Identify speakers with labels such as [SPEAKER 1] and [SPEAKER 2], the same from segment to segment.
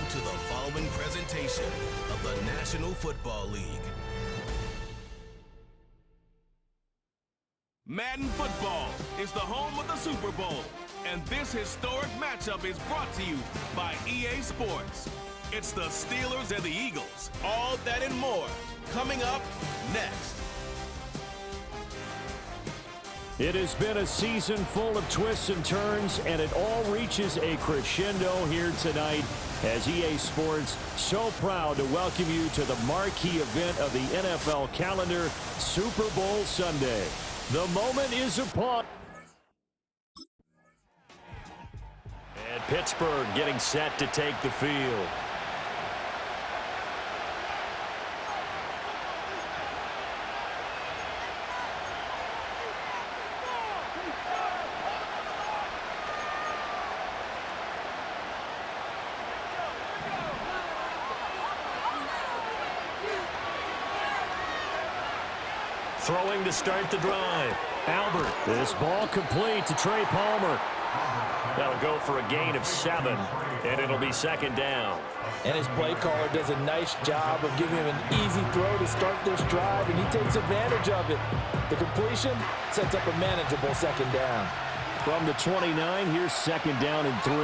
[SPEAKER 1] to the following presentation of the National Football League. Madden Football is the home of the Super Bowl, and this historic matchup is brought to you by EA Sports. It's the Steelers and the Eagles. All that and more coming up next.
[SPEAKER 2] It has been a season full of twists and turns, and it all reaches a crescendo here tonight as EA Sports so proud to welcome you to the marquee event of the NFL calendar, Super Bowl Sunday. The moment is upon. And Pittsburgh getting set to take the field. Throwing to start the drive. Albert. This ball complete to Trey Palmer. That'll go for a gain of 7, and it'll be second down.
[SPEAKER 3] And his play caller does a nice job of giving him an easy throw to start this drive, and he takes advantage of it. The completion sets up a manageable second down.
[SPEAKER 2] From the 29, here's second down and 3.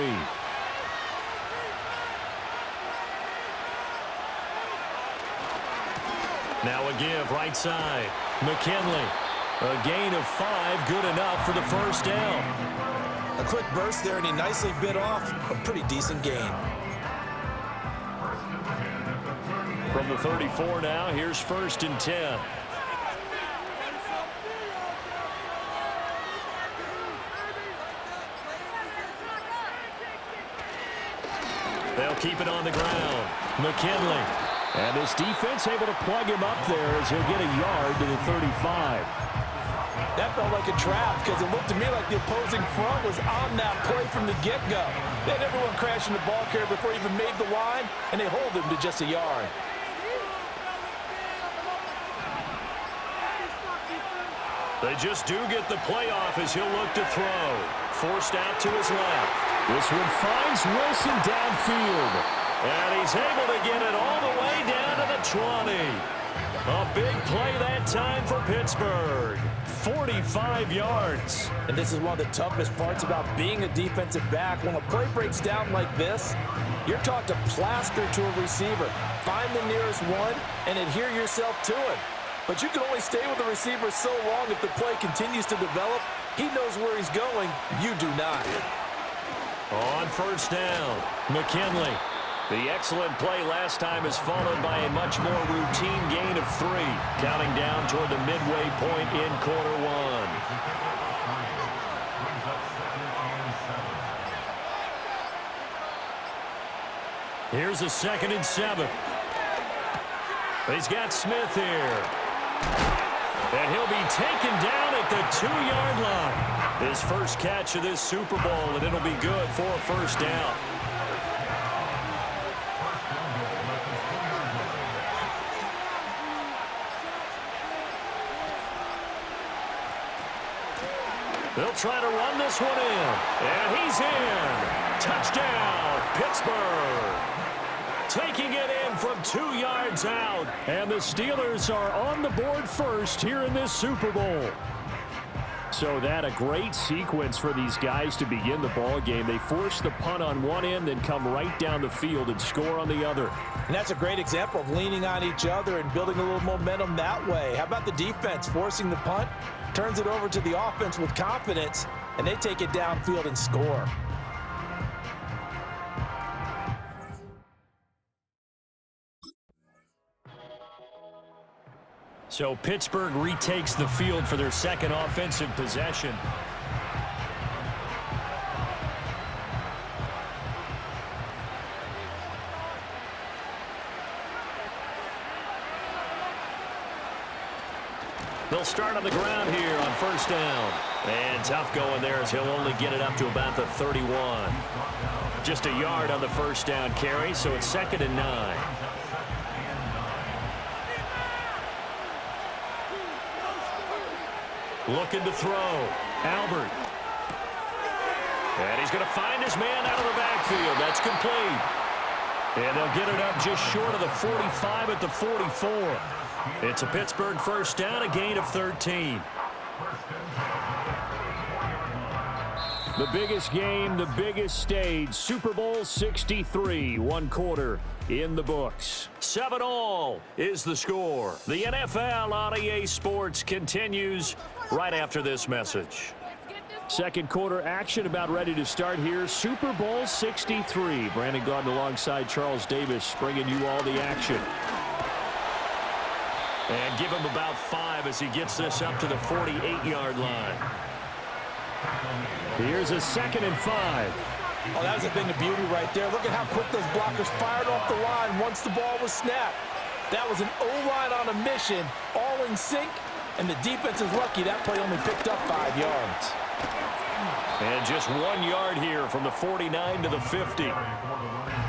[SPEAKER 2] Now a give right side. McKinley. A gain of 5, good enough for the first down.
[SPEAKER 3] A quick burst there, and he nicely bit off a pretty decent gain.
[SPEAKER 2] From the 34 now, here's first and 10. They'll keep it on the ground. McKinley. And this defense able to plug him up there as he'll get a yard to the 35.
[SPEAKER 3] That felt like a trap because it looked to me like the opposing front was on that play from the get-go. They had everyone crashing the ball carrier before he even made the line, and they hold him to just a yard.
[SPEAKER 2] They just do get the play off as he'll look to throw. Forced out to his left. This one finds Wilson downfield. And he's able to get it all the way down to the 20. A big play that time for Pittsburgh. 45 yards.
[SPEAKER 3] And this is one of the toughest parts about being a defensive back. When a play breaks down like this, you're taught to plaster to a receiver. Find the nearest one and adhere yourself to it. But you can only stay with the receiver so long if the play continues to develop. He knows where he's going. You do not.
[SPEAKER 2] On first down, McKinley. The excellent play last time is followed by a much more routine gain of 3, counting down toward the midway point in quarter 1. Here's a second and 7. He's got Smith here. And he'll be taken down at the 2-yard line. His first catch of this Super Bowl, and it'll be good for a first down. They'll try to run this one in. And he's in. Touchdown, Pittsburgh. Taking it in from 2 yards out. And the Steelers are on the board first here in this Super Bowl. So that a great sequence for these guys to begin the ball game. They force the punt on one end, then come right down the field and score on the other.
[SPEAKER 3] And that's a great example of leaning on each other and building a little momentum that way. How about the defense forcing the punt? Turns it over to the offense with confidence, and they take it downfield and score.
[SPEAKER 2] So Pittsburgh retakes the field for their second offensive possession. They'll start on the ground here on first down. And tough going there as he'll only get it up to about the 31. Just a yard on the first down carry, so it's second and 9. Looking to throw. Albert. And he's going to find his man out of the backfield. That's complete. And they'll get it up just short of the 45 at the 44. It's a Pittsburgh first down, a gain of 13. The biggest game, the biggest stage, Super Bowl 63, one quarter in the books. 7-all is the score. The NFL on EA Sports continues right after this message. Second quarter action about ready to start here. Super Bowl 63. Brandon Gaudin alongside Charles Davis bringing you all the action. And give him about 5 as he gets this up to the 48-yard line. Here's a 2nd and 5.
[SPEAKER 3] Oh, that was a thing of beauty right there. Look at how quick those blockers fired off the line once the ball was snapped. That was an O-line on a mission, all in sync, and the defense is lucky that play only picked up 5 yards.
[SPEAKER 2] And just 1 yard here from the 49 to the 50.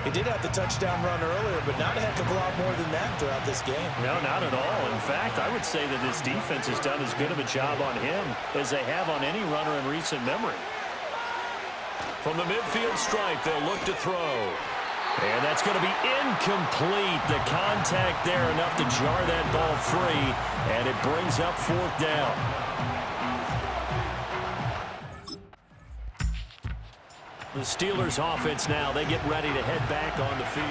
[SPEAKER 3] He did have the touchdown run earlier, but not a heck of a lot more than that throughout this game.
[SPEAKER 2] No, not at all. In fact, I would say that this defense has done as good of a job on him as they have on any runner in recent memory. From the midfield stripe, they'll look to throw. And that's going to be incomplete. The contact there enough to jar that ball free, and it brings up 4th down. The Steelers offense now, they get ready to head back on the field.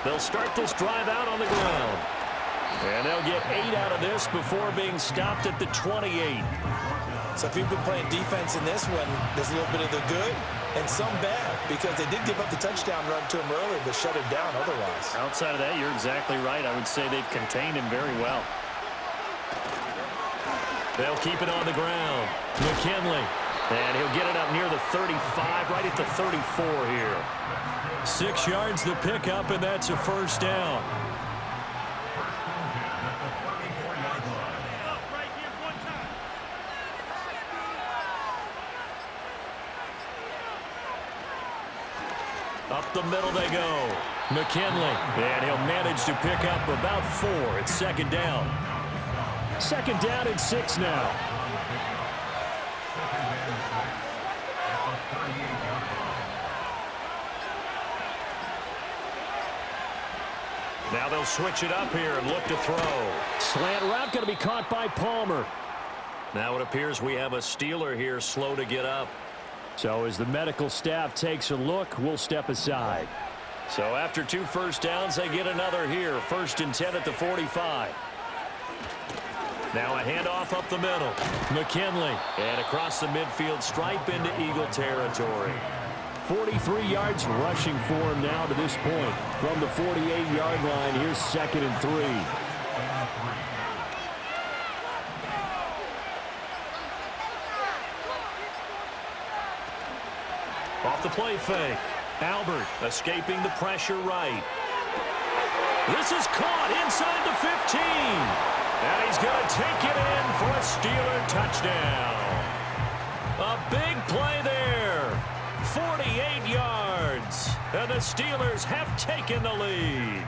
[SPEAKER 2] They'll start this drive out on the ground. And they'll get 8 out of this before being stopped at the 28.
[SPEAKER 3] So if you've been playing defense in this one, there's a little bit of the good and some bad, because they did give up the touchdown run to him earlier, but shut him down otherwise.
[SPEAKER 2] Outside of that, you're exactly right. I would say they've contained him very well. They'll keep it on the ground. McKinley. And he'll get it up near the 35, right at the 34 here. 6 yards the pickup, and that's a first down. Up the middle they go. McKinley. And he'll manage to pick up about 4. It's 2nd down. 2nd down and 6 now. Now they'll switch it up here and look to throw. Slant route going to be caught by Palmer. Now it appears we have a Steeler here slow to get up. So as the medical staff takes a look, we'll step aside. So after 2 first downs, they get another here. 1st and 10 at the 45. Now a handoff up the middle. McKinley. And across the midfield stripe into Eagle territory. 43 yards rushing for him now to this point. From the 48-yard line, here's 2nd and 3. Off the play fake. Albert escaping the pressure right. This is caught inside the 15. And he's going to take it in for a Steeler touchdown. A big play there. 48 yards. And the Steelers have taken the lead.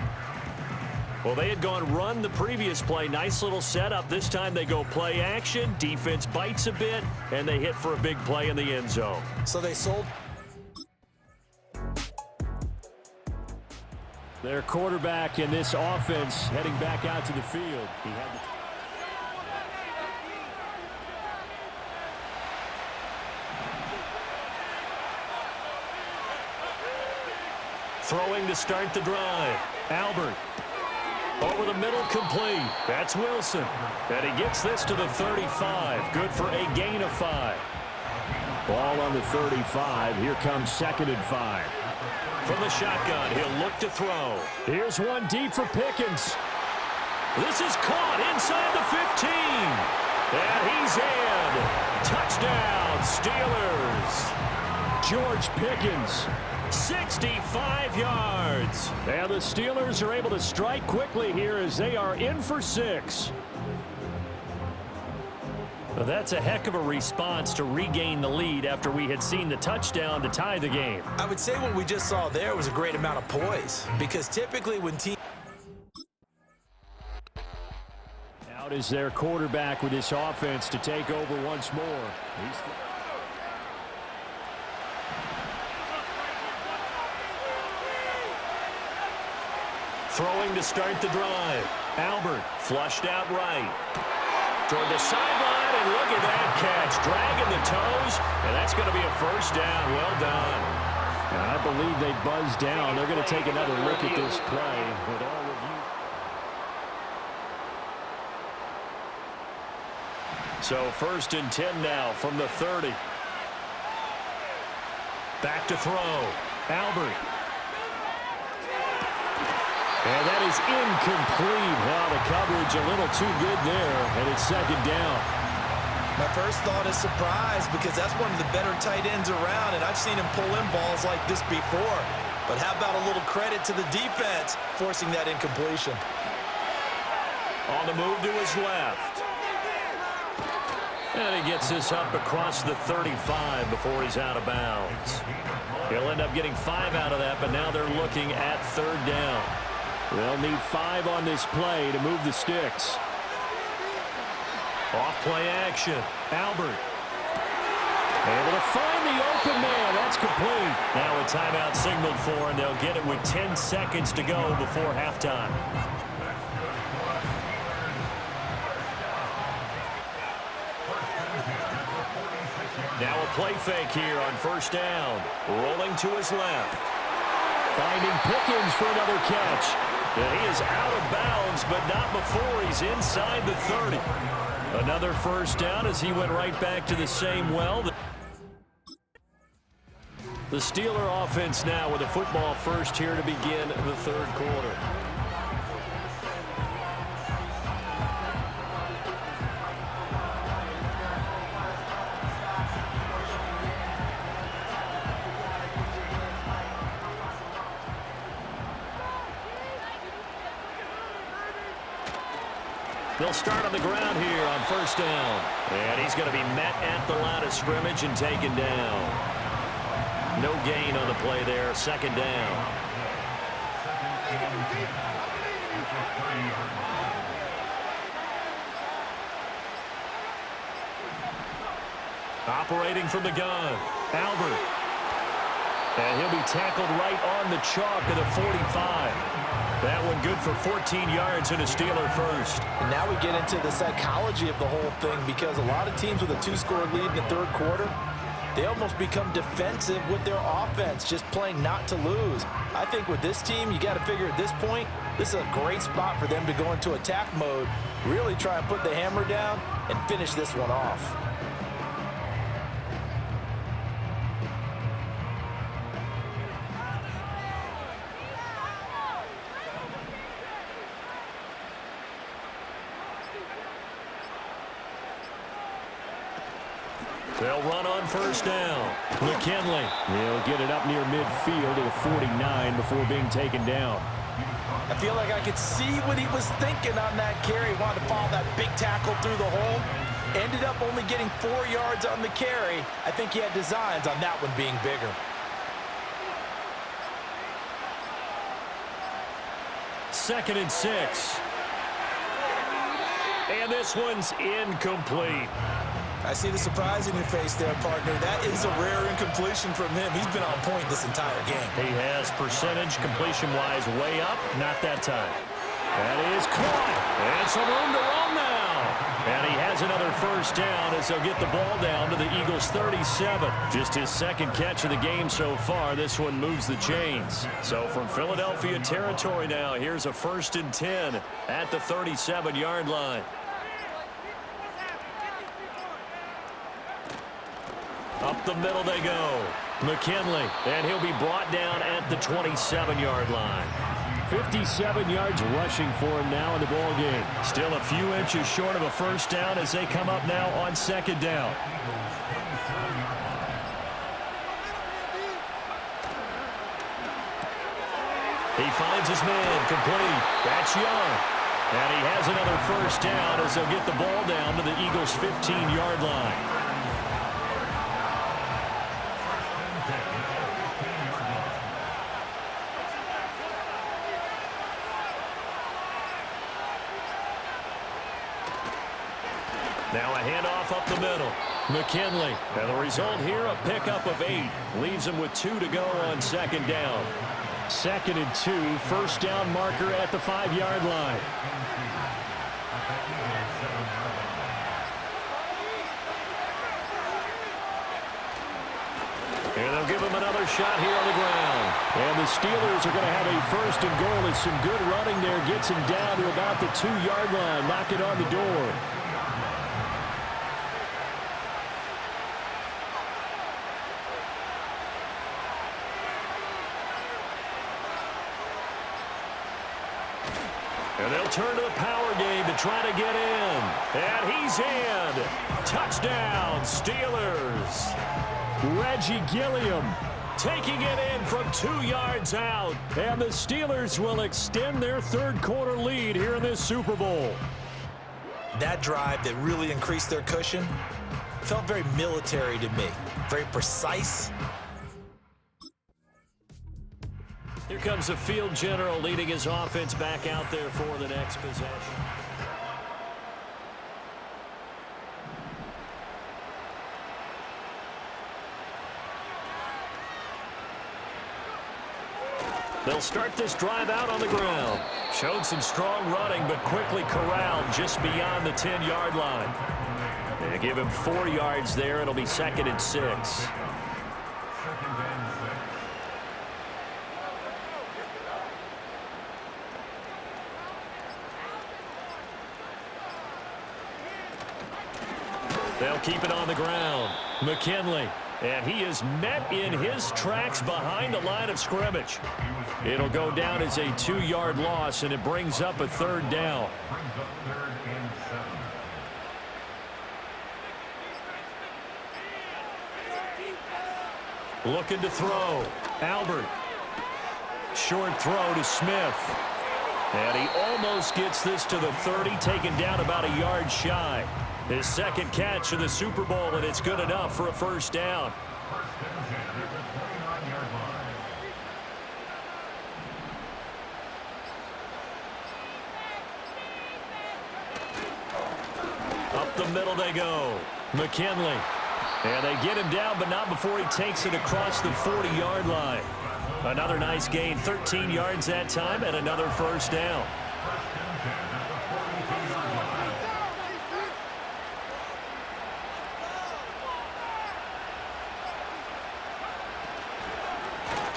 [SPEAKER 2] Well, they had gone run the previous play. Nice little setup. This time they go play action. Defense bites a bit, and they hit for a big play in the end zone.
[SPEAKER 3] So they sold.
[SPEAKER 2] Their quarterback in this offense heading back out to the field. He had the throwing to start the drive. Albert. Over the middle, complete. That's Wilson. And he gets this to the 35. Good for a gain of 5. Ball on the 35. Here comes 2nd and 5. From the shotgun, he'll look to throw. Here's one deep for Pickens. This is caught inside the 15. And he's in. Touchdown, Steelers. George Pickens. 65 yards. And the Steelers are able to strike quickly here as they are in for 6. Well, that's a heck of a response to regain the lead after we had seen the touchdown to tie the game.
[SPEAKER 3] I would say what we just saw there was a great amount of poise, because typically when teams...
[SPEAKER 2] Now Out is their quarterback with this offense to take over once more. Throwing to start the drive. Albert flushed out right. Toward the sideline, and look at that catch. Dragging the toes, and that's going to be a first down. Well done. And I believe they buzzed down. They're going to take another look at this play with all review. So 1st and 10 now from the 30. Back to throw. Albert. And that is incomplete. Wow, the coverage a little too good there, and it's 2nd down.
[SPEAKER 3] My first thought is surprise because that's one of the better tight ends around, and I've seen him pull in balls like this before. But how about a little credit to the defense forcing that incompletion?
[SPEAKER 2] On the move to his left. And he gets this up across the 35 before he's out of bounds. He'll end up getting 5 out of that, but now they're looking at 3rd down. They'll need 5 on this play to move the sticks. Off play action. Albert. Able to find the open man. That's complete. Now a timeout signaled for, and they'll get it with 10 seconds to go before halftime. Now a play fake here on 1st down. Rolling to his left. Finding Pickens for another catch. And he is out of bounds, but not before he's inside the 30. Another 1st down as he went right back to the same well. The Steeler offense now with a football first here to begin the 3rd quarter. They'll start on the ground here on 1st down. And he's going to be met at the line of scrimmage and taken down. No gain on the play there. 2nd down. Operating from the gun. Albert. And he'll be tackled right on the chalk at the 45. That one good for 14 yards and a Steeler first.
[SPEAKER 3] And now we get into the psychology of the whole thing because a lot of teams with a 2-score lead in the 3rd quarter, they almost become defensive with their offense, just playing not to lose. I think with this team, you got to figure at this point, this is a great spot for them to go into attack mode, really try and put the hammer down and finish this one off.
[SPEAKER 2] They'll run on 1st down. McKinley. He'll get it up near midfield to the 49 before being taken down.
[SPEAKER 3] I feel like I could see what he was thinking on that carry. He wanted to follow that big tackle through the hole. Ended up only getting 4 yards on the carry. I think he had designs on that one being bigger.
[SPEAKER 2] Second and 6. And this one's incomplete.
[SPEAKER 3] I see the surprise in your face there, partner. That is a rare incompletion from him. He's been on point this entire game.
[SPEAKER 2] He has percentage completion-wise way up. Not that time. That is caught. And some room to run now. And he has another 1st down as they'll get the ball down to the Eagles' 37. Just his 2nd catch of the game so far. This one moves the chains. So from Philadelphia territory now, here's a 1st and 10 at the 37-yard line. Up the middle they go. McKinley, and he'll be brought down at the 27-yard line. 57 yards rushing for him now in the ball game. Still a few inches short of a 1st down as they come up now on 2nd down. He finds his man complete. That's Young. And he has another 1st down as they'll get the ball down to the Eagles' 15-yard line. Now a handoff up the middle. McKinley. And the result here, a pickup of 8. Leaves him with 2 to go on second down. 2nd and 2, first down marker at the 5-yard line. And they'll give him another shot here on the ground. And the Steelers are going to have a 1st and goal. It's some good running there. Gets him down to about the 2-yard line. Knock it on the door. And they'll turn to the power game to try to get in. And he's in. Touchdown, Steelers. Reggie Gilliam taking it in from 2 yards out. And the Steelers will extend their 3rd quarter lead here in this Super Bowl.
[SPEAKER 3] That drive that really increased their cushion felt very military to me. Very precise.
[SPEAKER 2] Here comes the field general leading his offense back out there for the next possession. They'll start this drive out on the ground. Showed some strong running, but quickly corralled just beyond the 10-yard line. They give him 4 yards there. It'll be 2nd and 6. They'll keep it on the ground. McKinley. And he is met in his tracks behind the line of scrimmage. It'll go down as a 2-yard loss, and it brings up a 3rd down. Looking to throw. Albert. Short throw to Smith. And he almost gets this to the 30, taken down about a yard shy. His 2nd catch of the Super Bowl, and it's good enough for a 1st down. Up the middle they go. McKinley. And they get him down, but not before he takes it across the 40-yard line. Another nice gain, 13 yards that time, and another 1st down.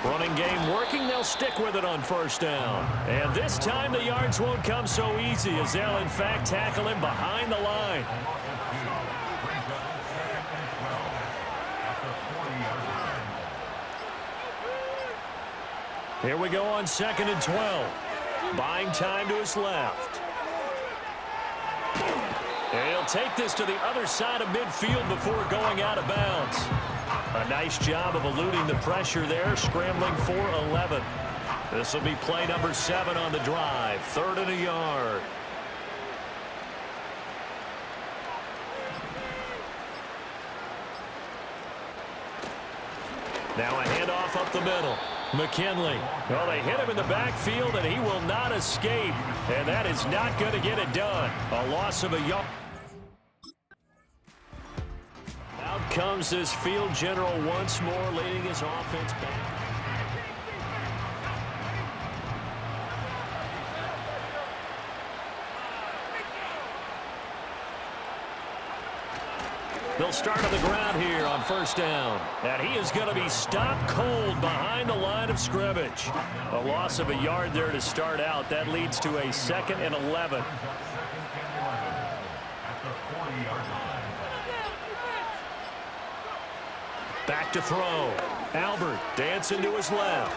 [SPEAKER 2] Running game working. They'll stick with it on 1st down. And this time the yards won't come so easy, as they'll in fact tackle him behind the line. Here we go on 2nd and 12. Buying time to his left. And he'll take this to the other side of midfield before going out of bounds. A nice job of eluding the pressure there, scrambling for 11. This will be play number 7 on the drive, 3rd and a yard. Now a handoff up the middle. McKinley. Well, they hit him in the backfield, and he will not escape. And that is not going to get it done. A loss of a yard. Out comes this field general once more, leading his offense back. They'll start on the ground here on 1st down. And he is going to be stopped cold behind the line of scrimmage. A loss of a yard there to start out. That leads to a 2nd and 11. Back to throw. Albert dancing to his left.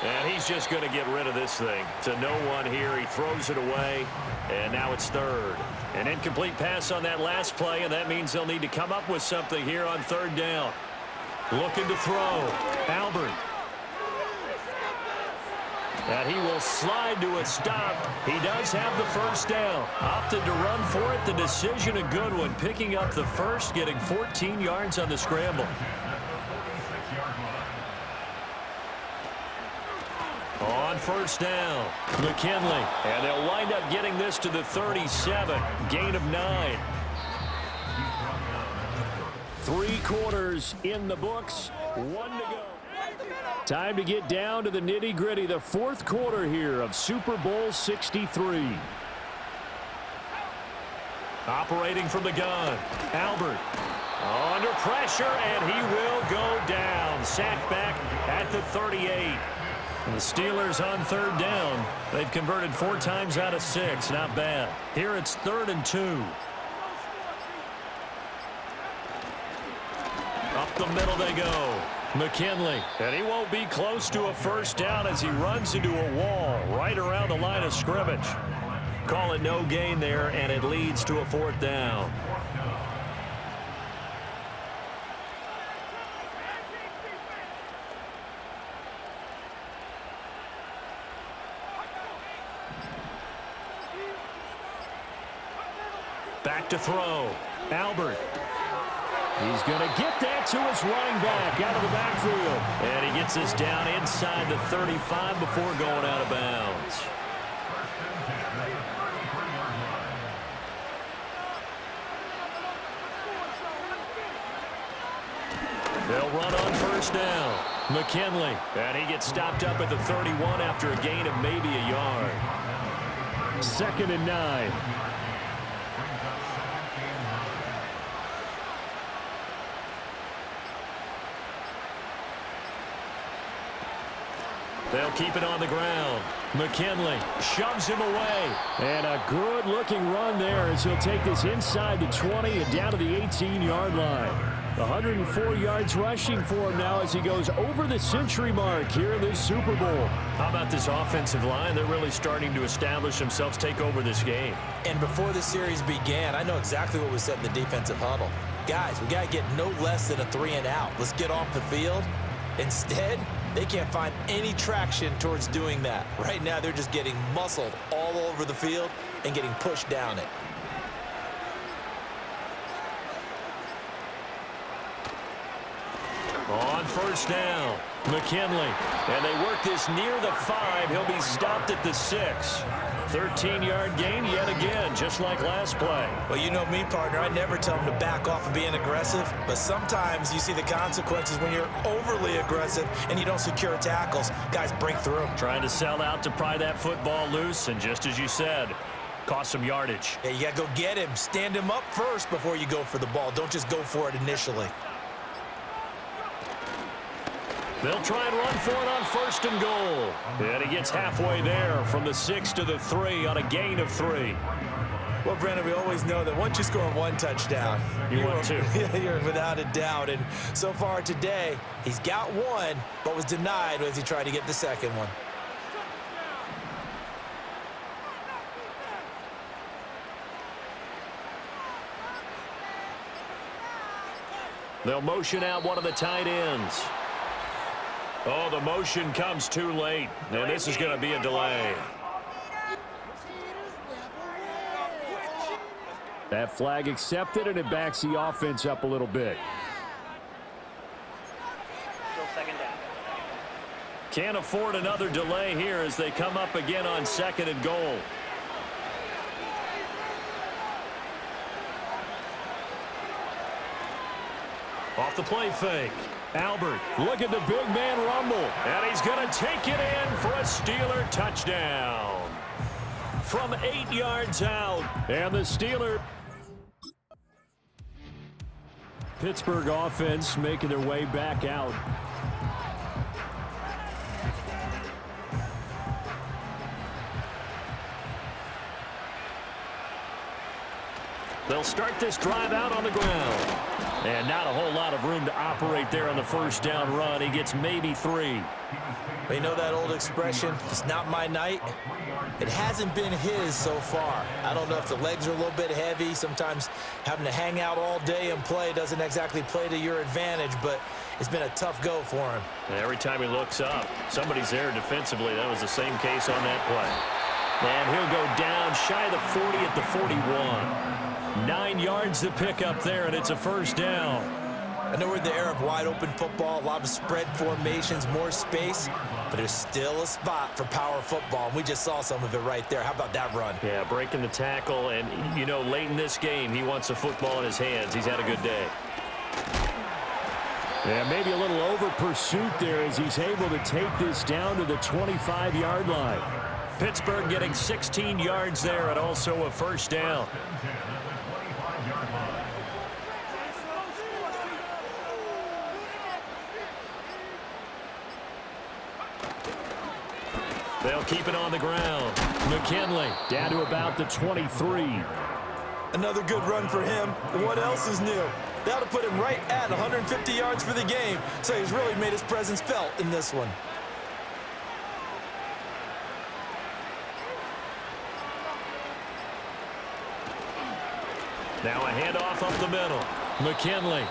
[SPEAKER 2] And he's just going to get rid of this thing. To no one here. He throws it away. And now it's 3rd. An incomplete pass on that last play, and that means they'll need to come up with something here on 3rd down. Looking to throw. Albert. And he will slide to a stop. He does have the 1st down. Opted to run for it. The decision a good one. Picking up the 1st, getting 14 yards on the scramble. On on first down. McKinley. And they'll wind up getting this to the 37. Gain of 9. 3 quarters in the books. 1 to go. Time to get down to the nitty-gritty. The 4th quarter here of Super Bowl 63. Operating from the gun. Albert. Under pressure, and he will go down. Sacked back at the 38. And the Steelers on 3rd down. They've converted 4 times out of 6. Not bad. Here it's 3rd and 2. Up the middle they go. McKinley. And he won't be close to a first down as he runs into a wall right around the line of scrimmage. Call it no gain there, and it leads to a 4th down. Back to throw. Albert. He's going to get that to his running back out of the backfield. And he gets this down inside the 35 before going out of bounds. They'll run on first down. McKinley. And he gets stopped up at the 31 after a gain of maybe a yard. 2nd and 9. They'll keep it on the ground. McKinley shoves him away. And a good-looking run there as he'll take this inside the 20 and down to the 18-yard line. 104 yards rushing for him now as he goes over the century mark here in this Super Bowl. How about this offensive line? They're really starting to establish themselves, take over this game.
[SPEAKER 3] And before the series began, I know exactly what was said in the defensive huddle. Guys, we got to get no less than a 3-and-out. Let's get off the field. Instead, they can't find any traction towards doing that. Right now, they're just getting muscled all over the field and getting pushed down it.
[SPEAKER 2] On first down, McKinley. And they work this near the 5. He'll be stopped at the 6. 13-yard gain yet again, just like last play.
[SPEAKER 3] Well, you know me, partner. I never tell them to back off of being aggressive, but sometimes you see the consequences when you're overly aggressive and you don't secure tackles. Guys break through.
[SPEAKER 2] Trying to sell out to pry that football loose, and just as you said, cost some yardage.
[SPEAKER 3] Yeah, you got to go get him. Stand him up first before you go for the ball. Don't just go for it initially.
[SPEAKER 2] They'll try and run for it on 1st and goal. And he gets halfway there from the 6 to the 3 on a gain of 3.
[SPEAKER 3] Well, Brandon, we always know that once you score 1 touchdown,
[SPEAKER 2] you want 2.
[SPEAKER 3] You're without a doubt. And so far today, he's got 1, but was denied as he tried to get the second one.
[SPEAKER 2] They'll motion out one of the tight ends. Oh, the motion comes too late, and this is going to be a delay. That flag accepted, and it backs the offense up a little bit.
[SPEAKER 4] Still 2nd down.
[SPEAKER 2] Can't afford another delay here as they come up again on 2nd and goal. Off the play fake. Albert, look at the big man rumble. And he's going to take it in for a Steeler touchdown. From 8 yards out. And the Steeler. Pittsburgh offense making their way back out. They'll start this drive out on the ground. And not a whole lot of room to operate there on the first down run. He gets maybe 3.
[SPEAKER 3] But you know that old expression, it's not my night? It hasn't been his so far. I don't know if the legs are a little bit heavy. Sometimes having to hang out all day and play doesn't exactly play to your advantage, but it's been a tough go for him.
[SPEAKER 2] And every time he looks up, somebody's there defensively. That was the same case on that play. And he'll go down shy of the 40 at the 41. 9 yards to pick up there, and it's a first down.
[SPEAKER 3] I know we're in the era of wide-open football, a lot of spread formations, more space, but there's still a spot for power football, and we just saw some of it right there. How about that run?
[SPEAKER 2] Yeah, breaking the tackle, and, you know, late in this game, he wants the football in his hands. He's had a good day. Yeah, maybe a little over pursuit there as he's able to take this down to the 25-yard line. Pittsburgh getting 16 yards there and also a first down. They'll keep it on the ground. McKinley down to about the 23.
[SPEAKER 3] Another good run for him. What else is new? They ought to put him right at 150 yards for the game, so he's really made his presence felt in this one.
[SPEAKER 2] Now a handoff up the middle. McKinley.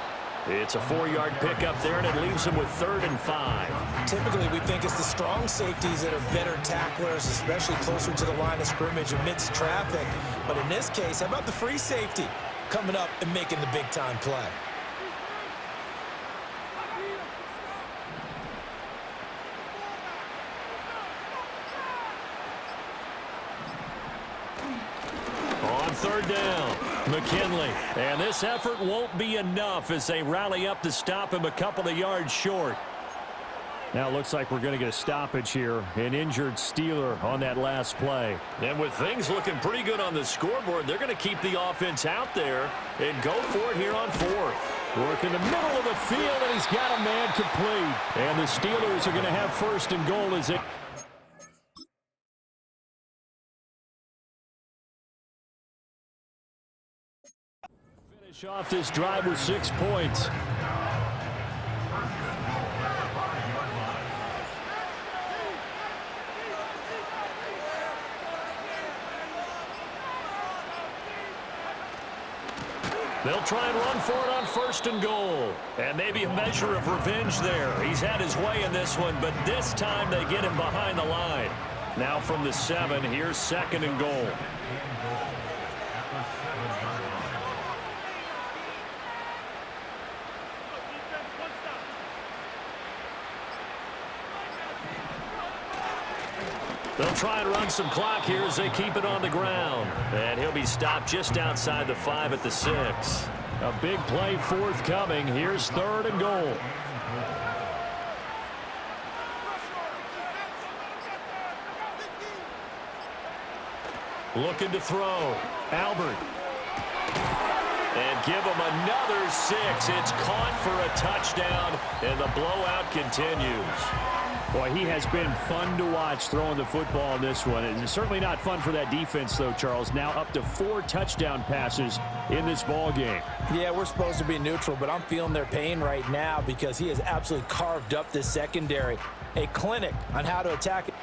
[SPEAKER 2] It's a 4-yard pickup there, and it leaves him with 3rd and 5.
[SPEAKER 3] Typically, we think it's the strong safeties that are better tacklers, especially closer to the line of scrimmage amidst traffic. But in this case, how about the free safety coming up and making the big-time play?
[SPEAKER 2] On 3rd down, McKinley. And this effort won't be enough as they rally up to stop him a couple of yards short. Now it looks like we're going to get a stoppage here. An injured Steeler on that last play. And with things looking pretty good on the scoreboard, they're going to keep the offense out there and go for it here on 4th. Work in the middle of the field, and he's got a man complete. And the Steelers are going to have 1st and goal as it... finish off this drive with 6 points. They'll try and run for it on 1st and goal. And maybe a measure of revenge there. He's had his way in this one, but this time they get him behind the line. Now from the 7, here's 2nd and goal. They'll try and run some clock here as they keep it on the ground. And he'll be stopped just outside the 5 at the 6. A big play forthcoming. Here's 3rd and goal. Looking to throw. Albert. And give him another 6. It's caught for a touchdown, and the blowout continues. Boy, he has been fun to watch throwing the football in this one. It's certainly not fun for that defense, though, Charles. Now up to 4 touchdown passes in this ball game.
[SPEAKER 3] Yeah, we're supposed to be neutral, but I'm feeling their pain right now because he has absolutely carved up this secondary. A clinic on how to attack it.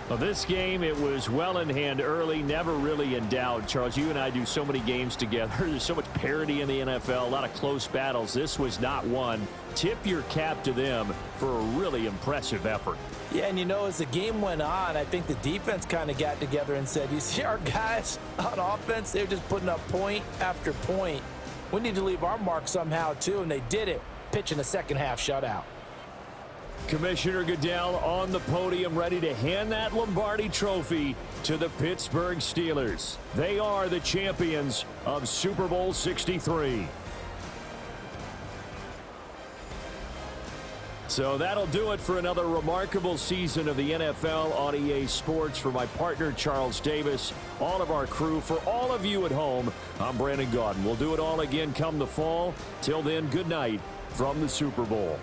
[SPEAKER 2] Well, this game, it was well in hand early, never really in doubt. Charles, you and I do so many games together. There's so much parity in the NFL, a lot of close battles. This was not one. Tip your cap to them for a really impressive effort.
[SPEAKER 3] Yeah, and you know, as the game went on, I think the defense kind of got together and said, you see our guys on offense, they're just putting up point after point. We need to leave our mark somehow, too, and they did it, pitching a second-half shutout.
[SPEAKER 2] Commissioner Goodell on the podium ready to hand that Lombardi trophy to the Pittsburgh Steelers. They are the champions of Super Bowl 63. So that'll do it for another remarkable season of the NFL on EA Sports. For my partner, Charles Davis, all of our crew, for all of you at home, I'm Brandon Gaudin. We'll do it all again come the fall. Till then, good night from the Super Bowl.